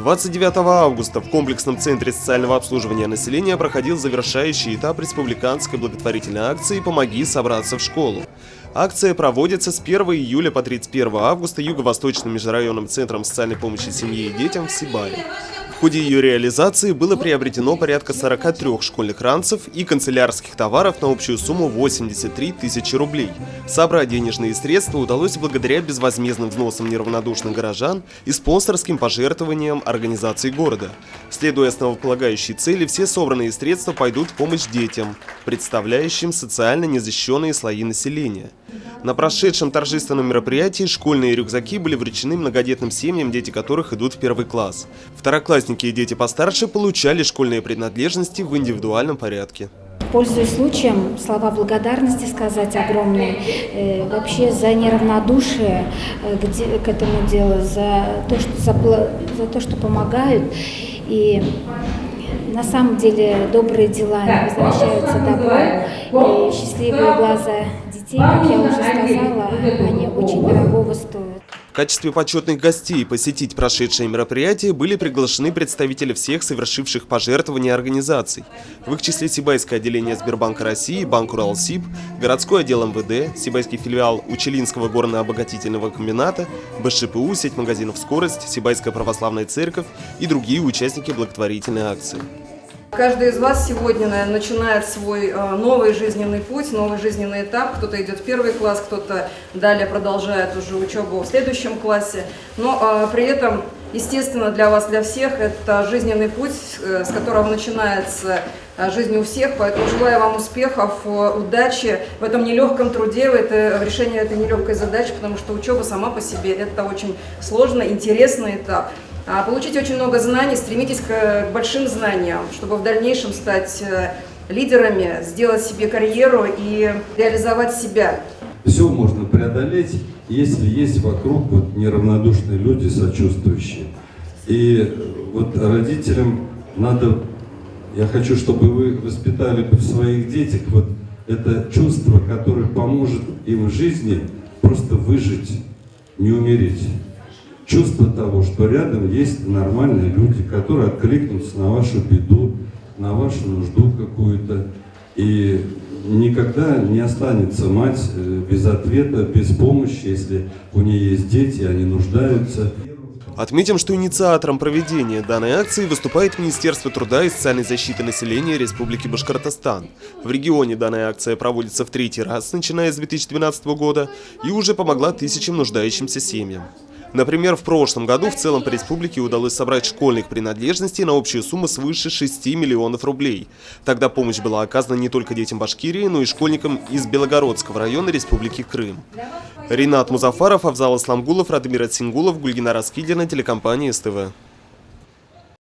29 августа в комплексном центре социального обслуживания населения проходил завершающий этап республиканской благотворительной акции «Помоги собраться в школу». Акция проводится с 1 июля по 31 августа Юго-Восточным межрайонным центром социальной помощи семье и детям в Сибае. В ходе ее реализации было приобретено порядка 43 школьных ранцев и канцелярских товаров на общую сумму 83 тысячи рублей. Собрать денежные средства удалось благодаря безвозмездным взносам неравнодушных горожан и спонсорским пожертвованиям организаций города. Следуя основополагающей цели, все собранные средства пойдут в помощь детям, представляющим социально незащищенные слои населения. На прошедшем торжественном мероприятии школьные рюкзаки были вручены многодетным семьям, дети которых идут в первый класс. Второклассники и дети постарше получали школьные принадлежности в индивидуальном порядке. Пользуясь случаем, слова благодарности сказать огромные вообще за неравнодушие к этому делу, за то, что помогают. И на самом деле добрые дела не возвращаются добром, и счастливые глаза детей, как я уже сказала, они очень дорогого стоят. В качестве почетных гостей посетить прошедшее мероприятие были приглашены представители всех совершивших пожертвования организаций. В их числе Сибайское отделение Сбербанка России, Банк Уралсиб, городской отдел МВД, Сибайский филиал Учелинского горно-обогатительного комбината, БШПУ, сеть магазинов «Скорость», Сибайская православная церковь и другие участники благотворительной акции. Каждый из вас сегодня, наверное, начинает свой новый жизненный путь, новый жизненный этап. Кто-то идет в первый класс, кто-то далее продолжает уже учебу в следующем классе. Но при этом, естественно, для вас, для всех, это жизненный путь, с которого начинается жизнь у всех. Поэтому желаю вам успехов, удачи в этом нелегком труде, в решении этой нелегкой задачи, потому что учеба сама по себе – это очень сложный, интересный этап. Получите очень много знаний, стремитесь к большим знаниям, чтобы в дальнейшем стать лидерами, сделать себе карьеру и реализовать себя. Все можно преодолеть, если есть вокруг неравнодушные люди, сочувствующие. И родителям надо, я хочу, чтобы вы воспитали в своих детях это чувство, которое поможет им в жизни просто выжить, не умереть. Чувство того, что рядом есть нормальные люди, которые откликнутся на вашу беду, на вашу нужду какую-то. И никогда не останется мать без ответа, без помощи, если у нее есть дети, они нуждаются. Отметим, что инициатором проведения данной акции выступает Министерство труда и социальной защиты населения Республики Башкортостан. В регионе данная акция проводится в 3-й раз, начиная с 2012 года, и уже помогла тысячам нуждающимся семьям. Например, в прошлом году в целом по республике удалось собрать школьных принадлежностей на общую сумму свыше 6 миллионов рублей. Тогда помощь была оказана не только детям Башкирии, но и школьникам из Белогородского района Республики Крым. Ринат Музафаров, Авзал Исламгулов, Радмир Атсингулов, Гульгина Раскидина, телекомпания СТВ.